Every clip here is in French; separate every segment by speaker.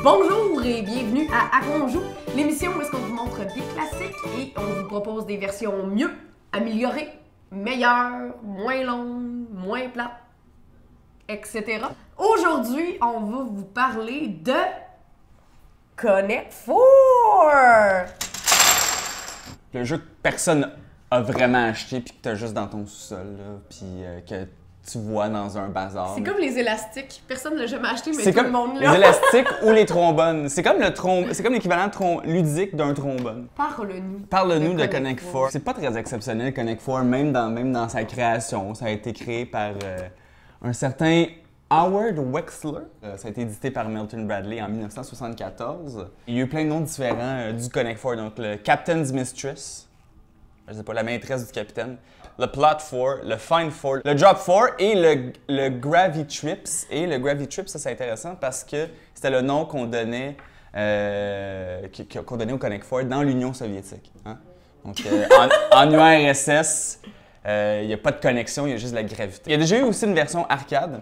Speaker 1: Bonjour et bienvenue à qu'on joue, l'émission où est-ce qu'on vous montre des classiques et on vous propose des versions mieux, améliorées, meilleures, moins longues, moins plates, etc. Aujourd'hui, on va vous parler de Connect 4!
Speaker 2: Le jeu que personne a vraiment acheté puis que t'as juste dans ton sous-sol, puis que tu vois dans un bazar.
Speaker 1: C'est comme les élastiques. Personne ne l'a jamais acheté, mais
Speaker 2: c'est
Speaker 1: tout
Speaker 2: comme
Speaker 1: le monde l'a.
Speaker 2: les élastiques ou les trombones. C'est comme l'équivalent ludique d'un trombone.
Speaker 1: Parle-nous
Speaker 2: de Connect 4. C'est pas très exceptionnel, Connect 4, même dans sa création. Ça a été créé par un certain Howard Wexler. Ça a été édité par Milton Bradley en 1974. Il y a eu plein de noms différents du Connect 4. Donc le Captain's Mistress, je sais pas, la maîtresse du capitaine. Le Plot 4, le Find 4, le Drop 4 et le Gravy Trips. Et le Gravy Trips, ça c'est intéressant parce que c'était le nom qu'on donnait, au Connect 4 dans l'Union soviétique. Hein? Donc en URSS, il n'y a pas de connexion, il y a juste la gravité. Il y a déjà eu aussi une version arcade.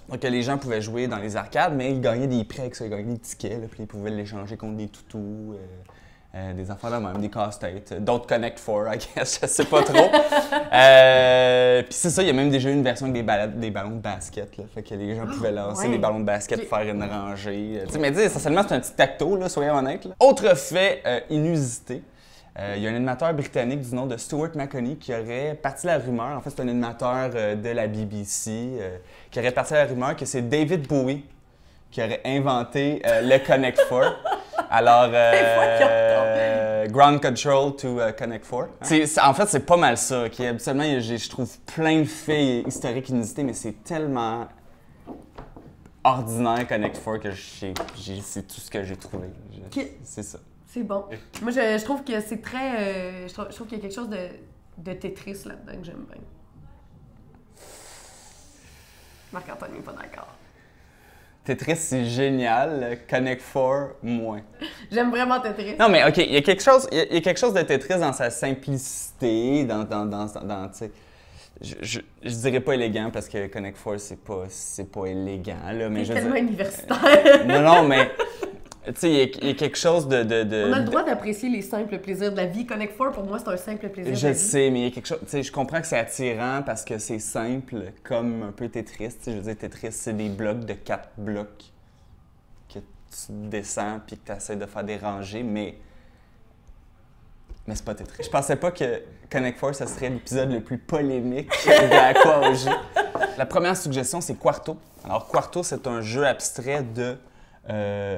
Speaker 2: Donc les gens pouvaient jouer dans les arcades, mais ils gagnaient des prix avec ça, ils gagnaient des tickets, là, puis ils pouvaient l'échanger contre des toutous. Des affaires là même, des casse-têtes, d'autres Connect 4, I guess, je sais pas trop. Puis c'est ça, il y a même déjà eu une version avec des ballons de basket, là, fait que les gens pouvaient lancer des ballons de basket, faire une rangée. Mais essentiellement, c'est un petit tacto, là, soyons honnêtes. Là. Autre fait inusité, il y a un animateur britannique du nom de Stuart McConney qui aurait parti la rumeur, en fait c'est un animateur de la BBC, qui aurait parti la rumeur que c'est David Bowie qui aurait inventé le Connect 4. Alors, Ground Control to Connect 4. En fait, c'est pas mal ça. Okay? Habituellement, je trouve plein de faits historiques inusités, mais c'est tellement ordinaire Connect 4 que c'est tout ce que j'ai trouvé. C'est ça.
Speaker 1: C'est bon. Moi, je trouve que c'est très... je trouve qu'il y a quelque chose de Tetris là-dedans que j'aime bien. Marc-Antoine n'est pas d'accord.
Speaker 2: Tetris, c'est génial. Connect 4, moins.
Speaker 1: J'aime vraiment Tetris.
Speaker 2: Non, mais OK, il y a quelque chose de Tetris dans sa simplicité, tu sais... Je dirais pas élégant parce que Connect 4, c'est pas élégant, là, mais
Speaker 1: c'est tellement universitaire.
Speaker 2: Non, mais... Tu sais, il y a quelque chose de...
Speaker 1: On a le droit d'apprécier les simples plaisirs de la vie. Connect 4, pour moi, c'est un simple plaisir de la vie.
Speaker 2: Je sais, mais il y a quelque chose... Tu sais, je comprends que c'est attirant parce que c'est simple, comme un peu Tetris. Tu sais, je veux dire, Tetris, c'est des blocs de 4 blocs que tu descends puis que tu essaies de faire des rangées, mais c'est pas Tetris. Je pensais pas que Connect 4, ça serait l'épisode le plus polémique de À quoi on joue. La première suggestion, c'est Quarto. Alors, Quarto, c'est un jeu abstrait de...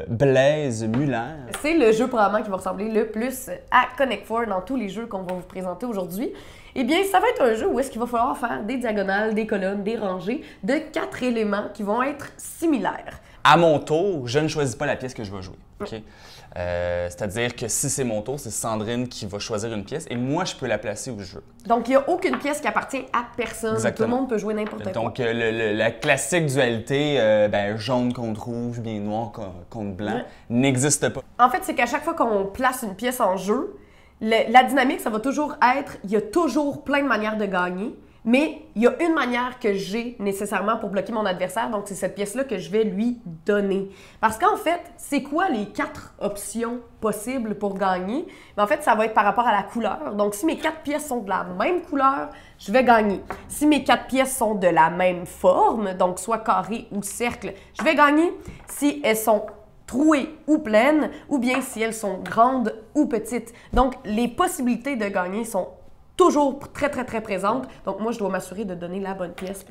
Speaker 2: Blaise Muller.
Speaker 1: C'est le jeu probablement qui va ressembler le plus à Connect 4 dans tous les jeux qu'on va vous présenter aujourd'hui. Eh bien, ça va être un jeu où est-ce qu'il va falloir faire des diagonales, des colonnes, des rangées de 4 éléments qui vont être similaires.
Speaker 2: À mon tour, je ne choisis pas la pièce que je vais jouer. Okay? C'est-à-dire que si c'est mon tour, c'est Sandrine qui va choisir une pièce et moi, je peux la placer où je veux.
Speaker 1: Donc, il n'y a aucune pièce qui appartient à personne.
Speaker 2: Exactement.
Speaker 1: Tout le monde peut jouer n'importe quoi.
Speaker 2: Donc, la classique dualité, jaune contre rouge, bien noir contre blanc, n'existe pas.
Speaker 1: En fait, c'est qu'à chaque fois qu'on place une pièce en jeu, la dynamique, ça va toujours être, il y a toujours plein de manières de gagner, mais il y a une manière que j'ai nécessairement pour bloquer mon adversaire, donc c'est cette pièce-là que je vais lui donner. Parce qu'en fait, c'est quoi les 4 options possibles pour gagner? Mais en fait, ça va être par rapport à la couleur. Donc, si mes 4 pièces sont de la même couleur, je vais gagner. Si mes 4 pièces sont de la même forme, donc soit carré ou cercle, je vais gagner. Si elles sont trouées ou pleines, ou bien si elles sont grandes ou petites. Donc, les possibilités de gagner sont toujours très, très, très présente. Donc, moi, je dois m'assurer de donner la bonne pièce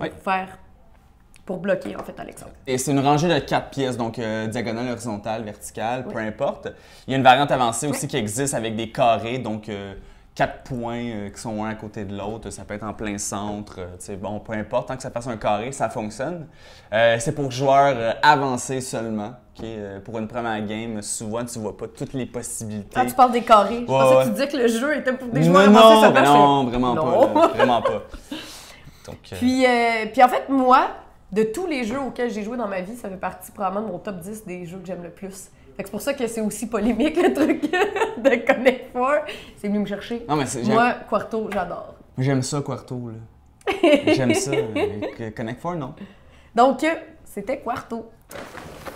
Speaker 1: pour bloquer, en fait, Alexandre.
Speaker 2: Et c'est une rangée de 4 pièces, donc diagonale, horizontale, verticale, peu importe. Il y a une variante avancée aussi qui existe avec des carrés, donc 4 points qui sont un à côté de l'autre. Ça peut être en plein centre. Bon, peu importe, tant que ça fasse un carré, ça fonctionne. C'est pour joueurs avancés seulement. Okay? Pour une première game, souvent, tu vois pas toutes les possibilités.
Speaker 1: Quand tu parles des carrés, je pensais que tu disais que le jeu était pour des joueurs avancés
Speaker 2: Non,
Speaker 1: seulement.
Speaker 2: vraiment pas. Vraiment pas. Donc,
Speaker 1: Puis en fait, moi, de tous les jeux auxquels j'ai joué dans ma vie, ça fait partie probablement de mon top 10 des jeux que j'aime le plus. C'est pour ça que c'est aussi polémique, le truc de Connect 4. C'est venu me chercher.
Speaker 2: Non, mais
Speaker 1: moi, Quarto, j'adore.
Speaker 2: J'aime ça, Quarto, là. J'aime ça. Connect 4, non.
Speaker 1: Donc, c'était Quarto.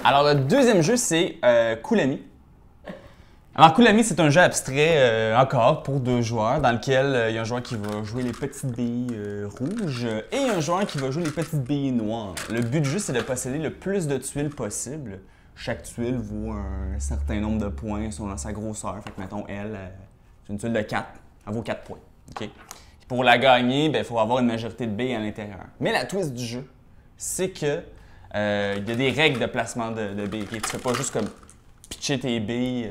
Speaker 2: Alors, le deuxième jeu, c'est Koulami. Alors, Koulami, c'est un jeu abstrait encore pour 2 joueurs dans lequel il y a un joueur qui va jouer les petites billes rouges et un joueur qui va jouer les petites billes noires. Le but du jeu, c'est de posséder le plus de tuiles possible. Chaque tuile vaut un certain nombre de points selon sa grosseur. Fait que, mettons, elle, c'est une tuile de 4. Elle vaut 4 points. OK? Pour la gagner, il faut avoir une majorité de billes à l'intérieur. Mais la twist du jeu, c'est que il y a des règles de placement de billes. Okay? Tu fais pas juste comme pitcher tes billes.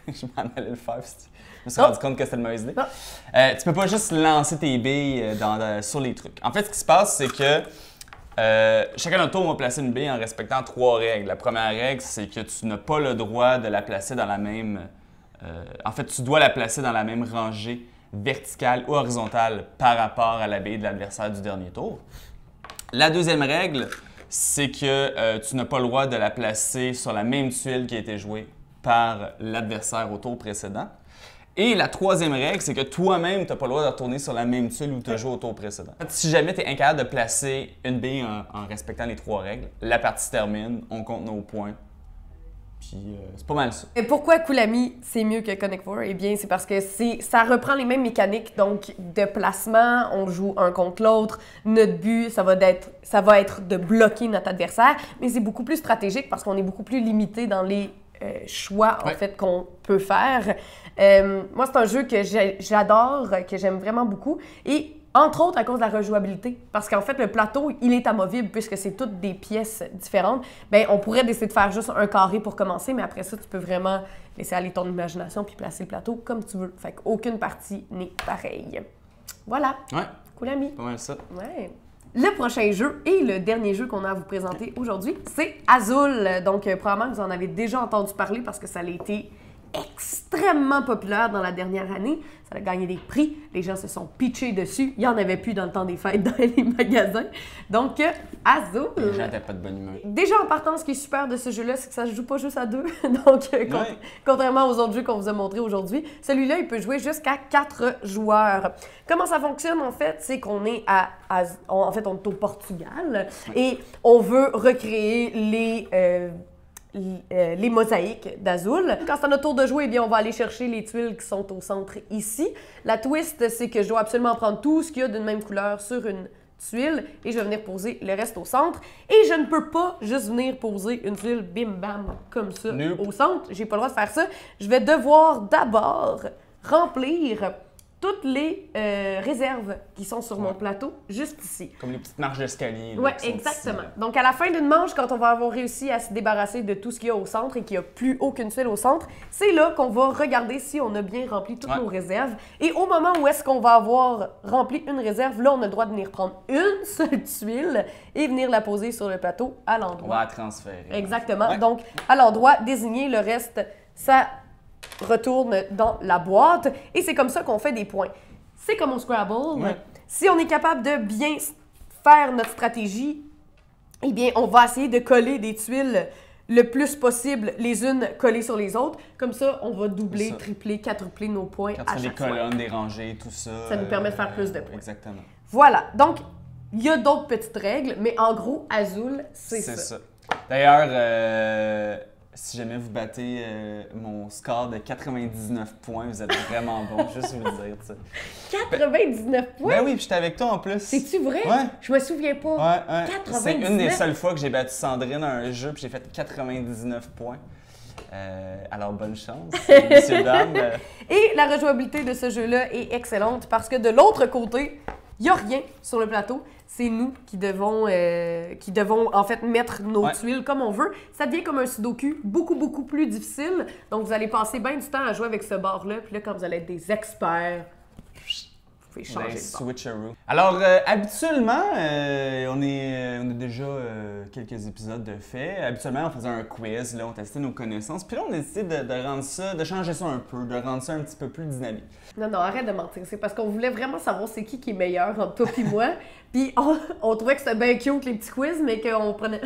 Speaker 2: Je m'en allais le faire. Je me suis rendu compte que c'était une mauvaise idée. Tu peux pas juste lancer tes billes sur les trucs. En fait, ce qui se passe, c'est que chacun notre tour va placer une bille en respectant 3 règles. La première règle, c'est que tu n'as pas le droit de la placer dans la même... en fait, tu dois la placer dans la même rangée verticale ou horizontale par rapport à la bille de l'adversaire du dernier tour. La deuxième règle, c'est que tu n'as pas le droit de la placer sur la même tuile qui a été jouée par l'adversaire au tour précédent. Et la troisième règle, c'est que toi-même, tu n'as pas le droit de retourner sur la même tuile où tu as joué au tour précédent. En fait, si jamais tu es incapable de placer une bille en respectant les 3 règles, la partie se termine, on compte nos points. Puis c'est pas mal ça.
Speaker 1: Et pourquoi Koulami, c'est mieux que Connect Four? Eh bien, c'est parce que ça reprend les mêmes mécaniques, donc de placement, on joue un contre l'autre. Notre but, ça va être de bloquer notre adversaire, mais c'est beaucoup plus stratégique parce qu'on est beaucoup plus limité dans les choix en fait qu'on peut faire. Moi, c'est un jeu que j'adore, que j'aime vraiment beaucoup, et entre autres à cause de la rejouabilité, parce qu'en fait, le plateau, il est amovible puisque c'est toutes des pièces différentes. Bien, on pourrait décider de faire juste un carré pour commencer, mais après ça, tu peux vraiment laisser aller ton imagination puis placer le plateau comme tu veux. Fait qu'aucune partie n'est pareille. Voilà.
Speaker 2: Ouais.
Speaker 1: Koulami.
Speaker 2: Pas mal ça.
Speaker 1: Ouais. Le prochain jeu et le dernier jeu qu'on a à vous présenter aujourd'hui, c'est Azul. Donc, probablement que vous en avez déjà entendu parler parce que ça a été extrêmement populaire dans la dernière année. Ça a gagné des prix. Les gens se sont pitchés dessus. Il n'y en avait plus dans le temps des fêtes dans les magasins. Donc, Azul.
Speaker 2: Les gens n'étaient pas de bonne humeur.
Speaker 1: Déjà, en partant, ce qui est super de ce jeu-là, c'est que ça se joue pas juste à 2. Donc, contrairement aux autres jeux qu'on vous a montrés aujourd'hui, celui-là, il peut jouer jusqu'à 4 joueurs. Comment ça fonctionne, en fait? C'est qu'on est on est au Portugal et on veut recréer les mosaïques d'Azul. Quand c'est à notre tour de jouer, eh bien, on va aller chercher les tuiles qui sont au centre ici. La twist, c'est que je dois absolument prendre tout ce qu'il y a d'une même couleur sur une tuile et je vais venir poser le reste au centre. Et je ne peux pas juste venir poser une tuile bim-bam comme ça au centre. J'ai pas le droit de faire ça. Je vais devoir d'abord remplir toutes les réserves qui sont sur mon plateau, juste ici.
Speaker 2: Comme les petites marches d'escalier.
Speaker 1: Oui, exactement. Ici, donc, à la fin d'une manche, quand on va avoir réussi à se débarrasser de tout ce qu'il y a au centre et qu'il n'y a plus aucune tuile au centre, c'est là qu'on va regarder si on a bien rempli toutes nos réserves. Et au moment où est-ce qu'on va avoir rempli une réserve, là, on a le droit de venir prendre une seule tuile et venir la poser sur le plateau à l'endroit.
Speaker 2: On va la transférer.
Speaker 1: Exactement. Ouais. Donc, à l'endroit désigné, le reste, ça retourne dans la boîte et c'est comme ça qu'on fait des points. C'est comme au Scrabble. Ouais. Si on est capable de bien faire notre stratégie, eh bien, on va essayer de coller des tuiles le plus possible, les unes collées sur les autres. Comme ça, on va doubler, tripler, quadrupler nos points à chaque fois.
Speaker 2: Les colonnes, des rangées, tout ça.
Speaker 1: Ça nous permet de faire plus de points.
Speaker 2: Exactement.
Speaker 1: Voilà. Donc, il y a d'autres petites règles, mais en gros, Azul, c'est ça.
Speaker 2: D'ailleurs, si jamais vous battez mon score de 99 points, vous êtes vraiment bon, juste vous le dire, tu sais.
Speaker 1: 99 points?
Speaker 2: Ben oui, puis j'étais avec toi en plus.
Speaker 1: C'est-tu vrai?
Speaker 2: Ouais.
Speaker 1: Je me souviens pas.
Speaker 2: Ouais.
Speaker 1: 99?
Speaker 2: C'est une des seules fois que j'ai battu Sandrine à un jeu, puis j'ai fait 99 points. Alors, bonne chance, messieurs, dames.
Speaker 1: Et la rejouabilité de ce jeu-là est excellente parce que de l'autre côté, il n'y a rien sur le plateau. C'est nous qui devons en fait mettre nos tuiles comme on veut. Ça devient comme un sudoku, beaucoup plus difficile. Donc, vous allez passer bien du temps à jouer avec ce bord-là. Puis là, quand vous allez être des experts, vous pouvez changer de bord.
Speaker 2: Switcheroo. Alors, habituellement, on a déjà quelques épisodes de fait. Habituellement, on faisait un quiz, là, on testait nos connaissances. Puis là, on a décidé de rendre ça, de changer ça un peu, de rendre ça un petit peu plus dynamique.
Speaker 1: Non, arrête de mentir. C'est parce qu'on voulait vraiment savoir c'est qui est meilleur entre toi et moi. Puis on trouvait que c'était bien cute les petits quiz, mais qu'on prenait...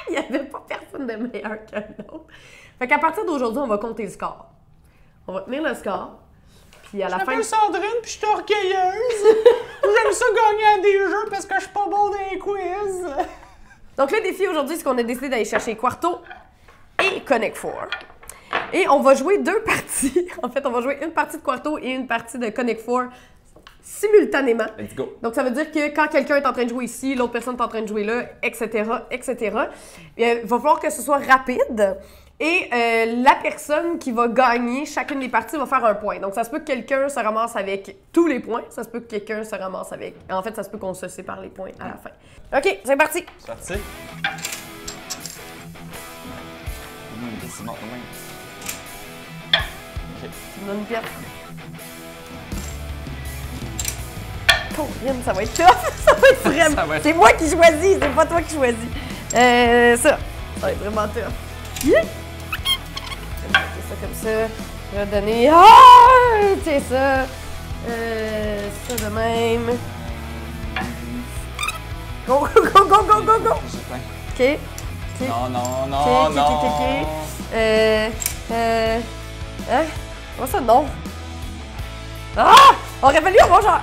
Speaker 1: Il n'y avait pas personne de meilleur que l'autre. Fait qu'à partir d'aujourd'hui, on va compter le score. On va tenir le score. Puis à la fin...
Speaker 2: Je m'appelle Sandrine, puis je suis orgueilleuse. J'aime ça gagner à des jeux parce que je suis pas bon dans les quiz.
Speaker 1: Donc le défi aujourd'hui, c'est qu'on a décidé d'aller chercher Quarto et Connect Four. Et on va jouer 2 parties. En fait, on va jouer une partie de Quarto et une partie de Connect Four simultanément.
Speaker 2: Let's go.
Speaker 1: Donc, ça veut dire que quand quelqu'un est en train de jouer ici, l'autre personne est en train de jouer là, etc., etc. Il va falloir que ce soit rapide. Et la personne qui va gagner chacune des parties va faire un point. Donc, ça se peut que quelqu'un se ramasse avec tous les points. Ça se peut que quelqu'un se ramasse avec... En fait, ça se peut qu'on se sépare les points à la fin. OK, c'est parti.
Speaker 2: C'est parti. C'est bon, quand même. OK.
Speaker 1: Tu me donnes une pièce. Corinne, ça va être tough. Ça va être vraiment...
Speaker 2: Ça va être-
Speaker 1: C'est moi qui choisis, c'est pas toi qui choisis. Ça va être vraiment tough. Yeah. Je vais mettre ça comme ça. Je vais donner... Ah! C'est ça. Ça de même. Go, go, go, go, go, go, go.
Speaker 2: J'ai plein.
Speaker 1: OK. OK.
Speaker 2: Non, non, non,
Speaker 1: OK, OK,
Speaker 2: non.
Speaker 1: OK, OK. Hein? Comment ça, non? Ah! On aurait fallu avoir genre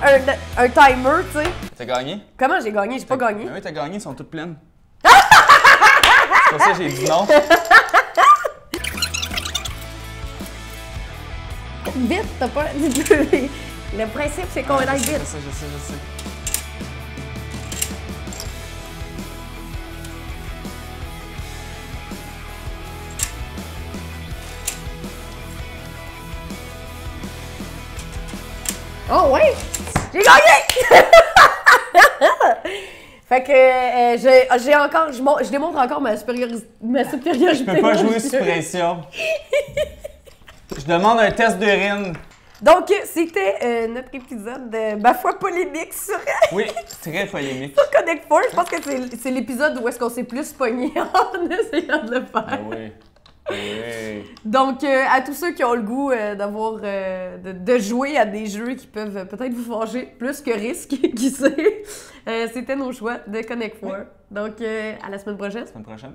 Speaker 1: un timer, tu sais.
Speaker 2: T'as gagné?
Speaker 1: Comment j'ai gagné? J'ai pas gagné.
Speaker 2: Oui, t'as gagné, ils sont toutes pleines. C'est pour ça que j'ai dit non.
Speaker 1: Vite, t'as pas... Le principe, c'est qu'on aille
Speaker 2: Je
Speaker 1: vite.
Speaker 2: sais, je sais, je sais.
Speaker 1: Oh ouais! J'ai gagné! Fait que je démontre encore ma supériorité.
Speaker 2: Je peux pas jouer sous pression. Je demande un test d'urine.
Speaker 1: Donc, c'était notre épisode de ma foi polémique sur
Speaker 2: Oui, très polémique.
Speaker 1: Connect Four. Je pense que c'est l'épisode où est-ce qu'on s'est plus pogné en essayant de le faire.
Speaker 2: Ah oui. Oui.
Speaker 1: Donc, à tous ceux qui ont le goût d'avoir de jouer à des jeux qui peuvent peut-être vous fâcher plus que risque, qui sait, c'était nos choix de Connect Four. Donc, à la semaine prochaine.
Speaker 2: La semaine prochaine.